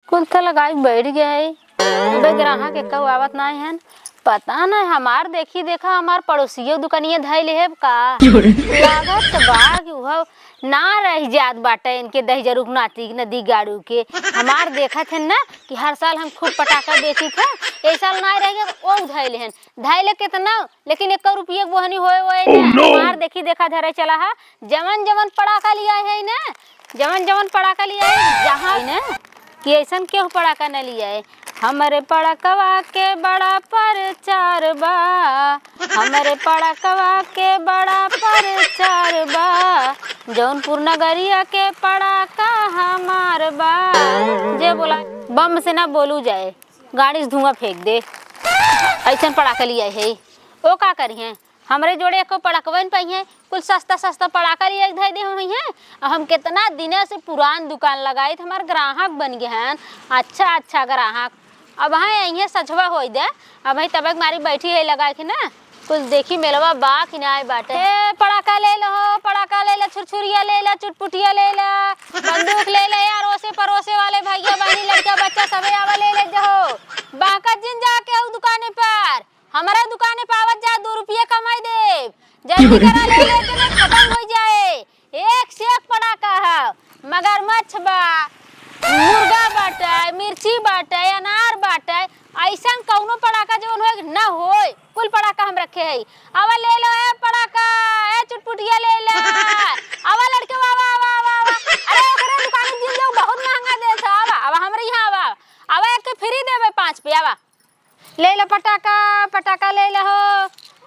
कुल तो लगाई बैठ गया है। अबे ग्राहक के कऊ आवत ना है। पता नहीं हमार देखी देखा हमार पड़ोसियों दुकानिया धैले है का लागत बा कि वह ना रह जात बाटे इनके दही जरूर नाती नदी गाड़ू के हमार देखा थे ना कि हर साल हम खूब पटाखा बेची था ए साल ना रह गया ओ धैले हैं धैले कितना लेकिन 1 रुपये बोहनी होए हमार देखी देखा धरे चला है जमन जमन पटाखा लिया है ना जमन जमन पटाखा लिया है जहाँ ना कि ऐसा क्यों पटाखा न लिया है। हमारे पड़कवा के बड़ा परचार बा हमारे पड़कवा के बड़ा परचार बा जौनपुर नगरिया के पड़ाका हमार बा। जे बोला बम से ना बोलू जाए गाड़ी से धुआं फेंक दे ऐसा पड़ाका लिया है वो का करिए हमरे जोड़े को पड़कवन पाई है कुल सस्ता सस्ता पड़ाका लिया धै दे हुई है। हम कितना दिन से पुरान दुकान लगाई थे हमारे ग्राहक बन गए हैं अच्छा ग्राहक अब हाँ यही सचवा हो दे अब भाई तबक मारी बैठी है लगा के ना कुछ देखी मेलवा बा कि ना बाटे पड़ाका ले लो छुरछुरिया ले ला चुटपुटिया ले ला बंदूक ले ले यार ओसे परोसे वाले भैया बहनी लड़का बच्चा सबे आवा ले जाओ बाका जिन जाके दुकाने पर हमारा दुकाने पावत जा 2 रुपये कमाई दे जल्दी करा ले लेते ना खत्म हो जाए। एक से एक पटाखा है मगरमच्छ बा मुर्गा बाटे मिर्ची बाटे अनार बाटे ऐसा कौनो पटाखा जो ना हो कुल पटाखा हम रखे है। आवा ले लो ए पटाखा ए चुटपुटिया ले ला आवा लड़के आवा आवा आवा अरे ओकरे दुकान जिन जाओ बहुत महंगा देत है आवा हमरे यहां आवा एक फ्री देबे 5 पे आवा ले लो पटाखा ले लो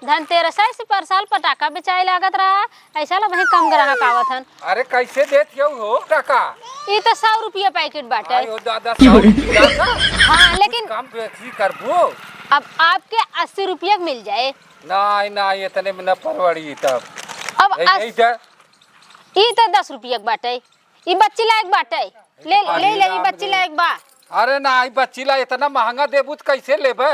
धनतेरस से पर साल पटाखा बेचाए लागत रहा ऐसा ला वही कम ग्राहक आवत हन। अरे कैसे देत हो टका ये तो 100 रुपये पैकेट बाटे दादा 100 रुपया का हाँ लेकिन कम बेची करबो अब आपके 80 रुपये मिल जाए नहीं इतने में न परवड़ी तब अब ये तो 10 रुपये बाटे ये बच्ची लायक बाटे ले ये बच्ची लायक बा। अरे नहीं बच्ची ला इतना महंगा देबू तो कैसे लेबे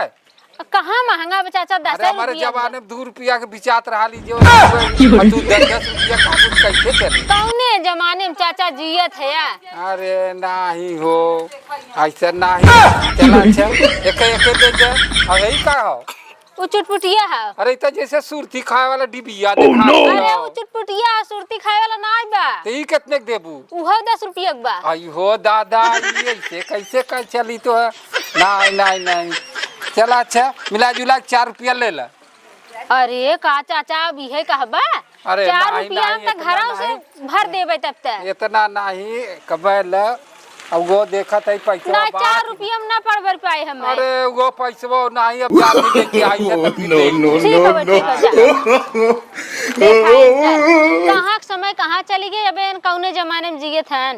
कहाँ महंगा चाचा 10 रुपया हमारे जमाने में 2 रुपया के बिचात रहा लीजिए 10 रुपया काबू कैसे चले कौने जमाने में चाचा जियत है अरे नहीं हो ऐसा नहीं चला अच्छा एक दे दे अब यही का हो वो चुटपुटिया है अरे तो जैसे सुरती खाए वाला डिबिया दिखा अरे वो चुटपुटिया सुरती खाए वाला ना बा तो ई कितने देबू उहो 10 रुपये बा। आई हो दादा ये कैसे कर चली तो है नहीं चला अच्छा मिला जुला 4 रुपया ले ला। अरे का चाचा अब यही कहबा 4 रुपया हम तो घरों से भर देबे तब तक इतना नहीं कबे ल अब वो देखा था पैसा ना 4 रुपया हम ना पड़बर पाए हम अरे वो पैसा नहीं अब जाती देखी आई है कहाँ समय कहाँ चली गई अबे कौने जमाने में जिए थे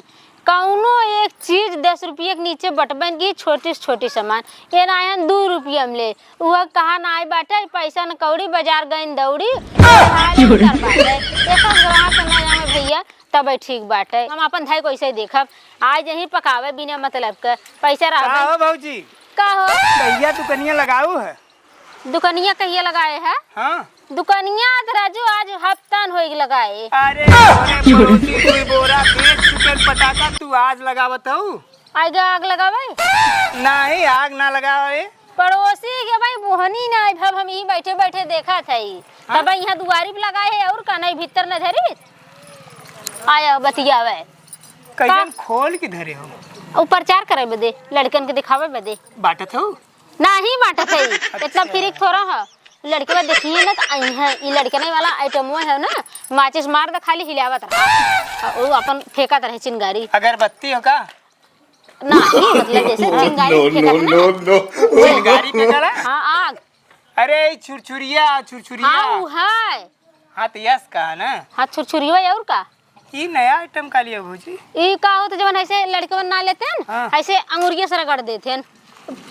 कौनो एक चीज 10 रुपये के नीचे बटबन की छोटी से छोटी सामान ये नायन 2 रुपये में ले वह कहा ना आई बाटे पैसा न कौड़ी बाजार गई दौड़ी ग्राहक भैया तब ठीक बाटे हम अपन धाई को ऐसे देखब आज यही पकावे बिना मतलब का पैसा रहा भौजी का हो भैया दुकनिया लगाऊ है दुकनिया कहिए लगाए है हाँ दुकनिया राजू आज हफ्तान हो लगाए अरे पड़ोसी कोई बोरा बेच चुके पटाखा तू आज लगावत हूँ आग लगावे नहीं आग ना लगावे पड़ोसी के भाई मोहनी ना भब हम यही बैठे बैठे देखा था तब यहाँ दुआरी पे लगाए है और का नहीं भीतर न धरी आया बतियावे कैसन खोल के धरे हो ऊपर चार करे बदे लड़कन के दिखावे बदे बाटत हो नहीं बाटत है इतना फिर थोड़ा है लड़के बा देखिए ना तो आई है ये लड़के नहीं वाला आइटम है ना माचिस मार दे खाली हिलावत रहा वो अपन फेंकत रहे चिंगारी अगरबत्ती हो का नहीं मतलब जैसे चिंगारी चिंगारी पे करा हाँ आग अरे छुरछुरिया हाँ वो है हाँ तो यस कहा ना हाँ छुरछुरिया और का ये नया आइटम का लिया भौजी ये का हो तो जब ऐसे लड़के बन ना लेते हैं हाँ। ऐसे अंगूरिया से रगड़ देते हैं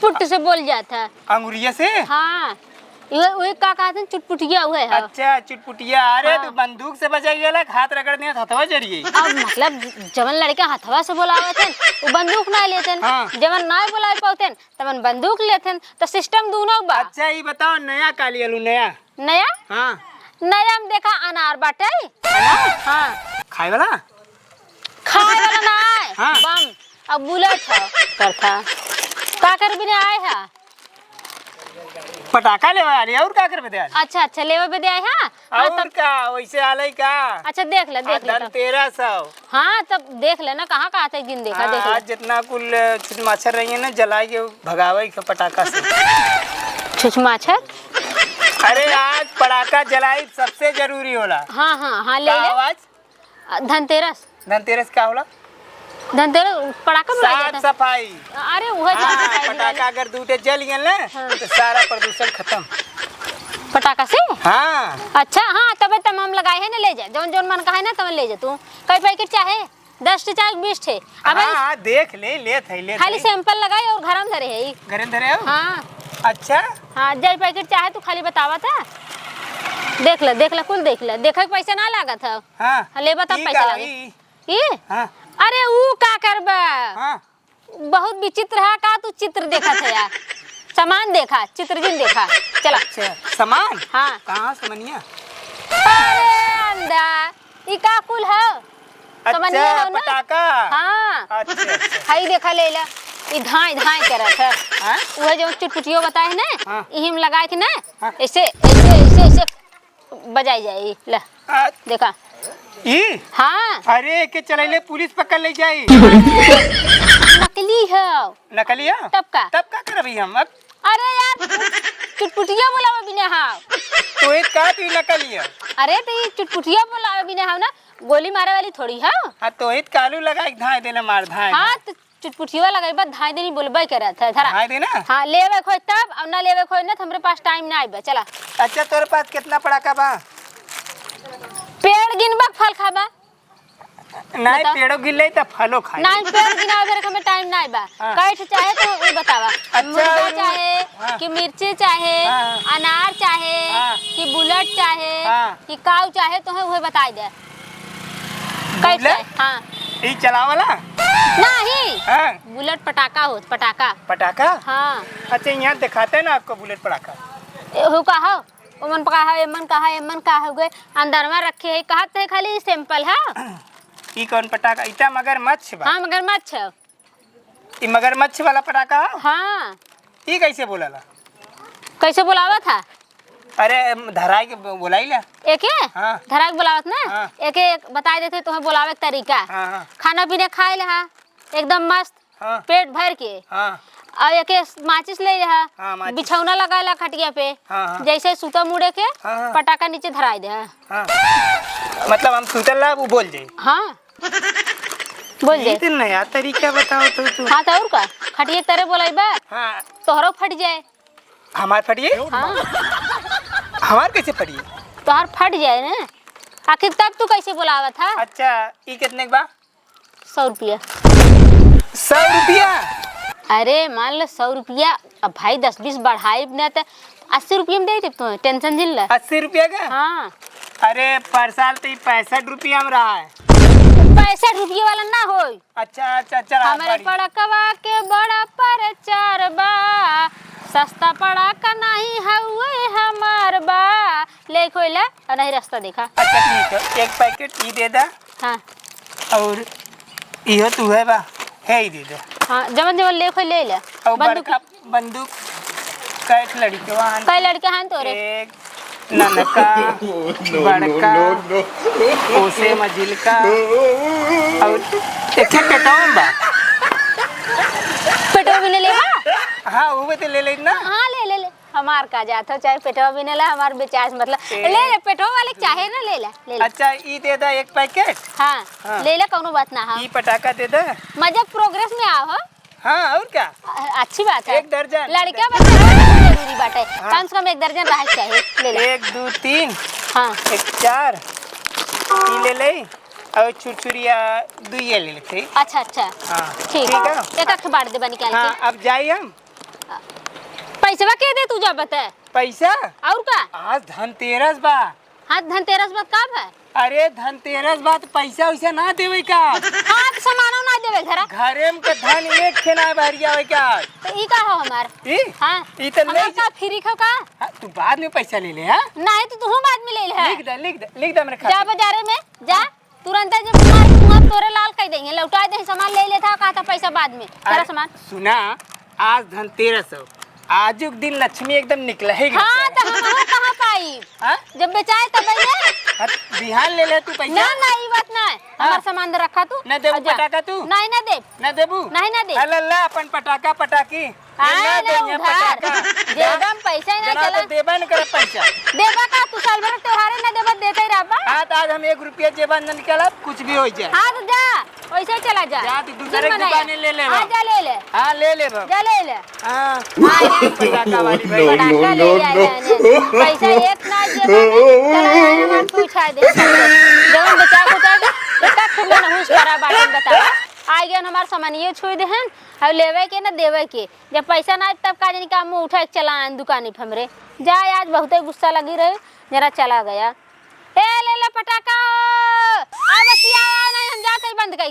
पुट से बोल जाता है अंगुरिया से हाँ ये का कहते हैं चुटपुटिया हुए है अच्छा चुटपुटिया अरे हाँ। तो बंदूक से बचाई गया हाथ रगड़ दिया हथवा जरिए अब मतलब जवन लड़के हथवा से बोलावे थे वो बंदूक ना लेते हाँ। जवन ना बोलावे पाते तवन बंदूक लेते तो सिस्टम दोनों बा। अच्छा ये बताओ नया का लिया लू नया नया हाँ नया हम देखा अनार बाटे अनार हाँ खाए वाला खाए वाला ना है हाँ। बम अब बुलेट है करथा का कर बिना आए है। पटाखा ले वाली और का कर बदे आज। अच्छा अच्छा लेवे बदे आए हैं। हाँ, और का वैसे आले का। अच्छा देख ले तब। 1300। हाँ तब देख ले ना कहाँ कहाँ तक दिन देखा देख ले। आज जितना कुल छुट मच्छर रही है ना जलाए के भगावे के पटाखा से। छुछमाछर। अरे आज पटाखा जलाई सबसे जरूरी होला। हाँ हाँ हाँ ले का ले। आवाज धनतेरस। धनतेरस का होला? धनतेरस पटाखा बुलाया साफ जाता है। सफाई। अरे वह हाँ, पटाखा अगर दूटे जल गए ना तो सारा प्रदूषण खत्म। पटाखा से। हाँ अच्छा हाँ तब तमाम लगाए है ना ले जा जौन जौन मन का है ना तब ले जा तू। कई पैकेट चाहे 10 चाहे 20 थे। अब हाँ देख ले ले खाली सैंपल लगाए और घर में धरे है। घरे धरे हो? हाँ अच्छा हाँ जय पैकेट चाहे तू खाली बतावा था। देख ले कुल देख ले देखे के पैसा ना लागत है। हाँ ले बता ई पैसा का लागे ई? ये। हाँ अरे वो का करबा हाँ बहुत विचित्र है का तू चित्र देखा था यार। सामान देखा चित्र जिन देखा चला। अच्छा सामान। हाँ कहाँ समनिया? अरे अंदा ई का कुल है समनिया अच्छा है ना। पटाखा। हाँ अच्छा हाई देखा ले ला ई धाई धाई करत है। हाँ? वह जो चुटपुटियो बताए ना हाँ। इहिम लगाए के ना हाँ। ऐसे बजाई जाए ला हाँ, देखा। ई हाँ अरे के चलैले पुलिस पकड़ ले जाई। नकली है। नकलिया तब का करबी हम अब? अरे यार चुटपुटिया बोलावे बिना हाँ। तो एक का तू नकलिया। अरे तो ये चुटपुटिया बोलावे बिना हाँ ना गोली मारे वाली थोड़ी है। हाँ तो एक कालू लगा धाए देना मार धाए। हाँ तो चुटपुटिया लगाई बात धाई देनी बोलबे करे था धरा। धाए देना। हाँ लेवे खोज तब अब ना लेवे खोज ना तो हमरे पास टाइम ना आइबे चला। अच्छा तोरे पास कितना पटाखा बा? पेड़ गिनबा फल खाबा। नहीं बता। पेड़ों गिले तो फलो खाए। नहीं पेड़ गिनावे रे हमें टाइम ना आइबा। हाँ। कैठ चाहे तो वो बतावा। अच्छा, मुर्गा चाहे हाँ। कि मिर्ची चाहे हाँ। अनार चाहे हाँ। कि बुलेट चाहे हाँ। कि काऊ चाहे तो है वही बताई दे। कैठ बुलेट? चाहे हाँ ई चलावला? नहीं हाँ बुलेट पटाखा हो पटाखा। पटाखा। हाँ अच्छा यहाँ दिखाते हैं ना आपको बुलेट पटाखा। हो का हो ओमन का है एमन का हो गए अंदर में रखे है कहते है खाली सैंपल है। ई कौन पटाखा? इटा मगरमच्छ बा। हाँ मगरमच्छ है। ई मगरमच्छ वाला पटाखा है? हाँ ई कैसे बोलाला? कैसे बुलावा था? अरे धराई के बोलाइला। एक हाँ। धराक बुलावत ना हाँ। एक बता देते तुम्हें बुलावे के तरीका। हाँ हाँ खाना पीना खाए लहा एकदम मस्त हाँ पेट भर के हाँ और एक माचिस ले रहा हाँ, माचिस। बिछौना लगा ला खटिया पे हाँ, हाँ। जैसे सुता मुड़े के हाँ। पटाखा नीचे धराई दे। हाँ मतलब हम सुतल ला वो बोल जाए। हाँ बोल ये जाए। तो नया तरीका बताओ तो तू। हाँ तो और का खटिया तरह बोलाई बा हाँ तोहरो फट जाए। हमार फटिए। हाँ हमार कैसे फटिए? तोहर फट जाए ना आखिर तब तू कैसे बुलावा था। अच्छा ई कितने के बा? 100 रुपया। 100 रुपया? अरे मान लो 100 रुपया अब भाई 10-20 बढ़ाई ना तो 80 रुपये में दे दे तू टेंशन झिल ला। 80 रुपया का? हाँ अरे पर साल तो 65 रुपया में रहा है। 65 रुपये वाला ना हो। अच्छा अच्छा चल हमारे पड़कवा के बड़ा परचार बा सस्ता पड़ाका नहीं हउए हमार बा ले खोला और नहीं रास्ता देखा। अच्छा ठीक है एक पैकेट ई दे दा। हाँ और इहो तू है बा है ही दे दे। हाँ जमन जमन ले खोल ले ले और बंदूक बड़का बंदूक कैठ लड़के वहाँ कई लड़के हैं तोरे। एक ननका बड़का ओसे मजिल का और एक पेटोम बा। पेटवा भी ले हाँ वो तो ले ले ना। हाँ ले हमार का जाता चाहे पेटवा भी ला हमार बेचास मतलब ले पेटवा वाले चाहे ना ले ले। अच्छा ई दे दा एक पैकेट। हाँ हाँ। ले कौनो बात ना हाँ ई पटाखा दे दा। मजा प्रोग्रेस में आओ हो। हाँ और क्या? अच्छी बात है। 1 दर्जन लड़का बच्चा जरूरी बात है। कम से कम 1 दर्जन रह चाहिए ले 1 2 3 हाँ 1 4 ई ले ले और छुरछुरिया 2 ये ले लेते। अच्छा अच्छा हाँ ठीक है है एक बांट दे बनी निकाल हाँ के। अब जाइए हम। पैसा के दे तू जब बता पैसा और का। आज धनतेरस बा। हाँ धनतेरस बात कब है। अरे धनतेरस बा तो पैसा वैसा ना देवे का। हाँ तो सामानो ना देवे घरा घरे में के धन एक खेना भरिया हो क्या? तो ई का हो हमार। ई हाँ ई तो हमार नहीं का फ्री खो का। हाँ, तू बाद में पैसा ले ले। हाँ नहीं तो तू बाद में ले ले लिख दे मेरे जा खाते। बाजारे में जा तुरंत जब तुम्हारे मुंह तोरे लाल कह देंगे लौटा दे सामान ले लेता कहा था पैसा बाद में तेरा अरे, सामान। सुना आज धनतेरस हो, आजुक दिन लक्ष्मी एकदम निकला है हाँ तो हम कहाँ पाई हाँ? जब बेचाए तब बिहान ले ले तू पैसा ना ना ई बात ना हमार सामान दे रखा तू न देबू आजा। पटाखा तू नहीं ना दे न देबू नहीं ना दे अल्लाह अपन पटाखा पटाकी आए ना ना देंगे उधार पटाखा जेबम पैसा ही ना जना चला तो देबा न कर पैसा देबा का तू साल भर त्योहारे ना देबा देते ही रहबा। हाँ तो आज हम 1 रुपया जेबा न निकाला कुछ भी हो जाए। हाँ तो जा वैसे ही चला जा जा तू दूसरे जिम की मनाया। दुकानें ले ले हाँ जा ले ले हाँ ले ले बाबा जा ले ले हाँ हाँ, पटाखा वाली भाई पटाखा ले आए पैसा एक ना जेबा में चला आए हमार तू छा दे जवन बचा कुचा के इतना खुला ना हुस करा बात बता आ गया हमार सामान ये छुई दे हन अब लेवे के ना देवे के जब पैसा ना आए तब का जानी का मुंह उठा के चला आन दुकानी पे हमरे जा आज बहुते गुस्सा लगी रहे जरा चला गया ए ले ले पटाखा आ बसिया नहीं हम जाते ही बंद कर दे।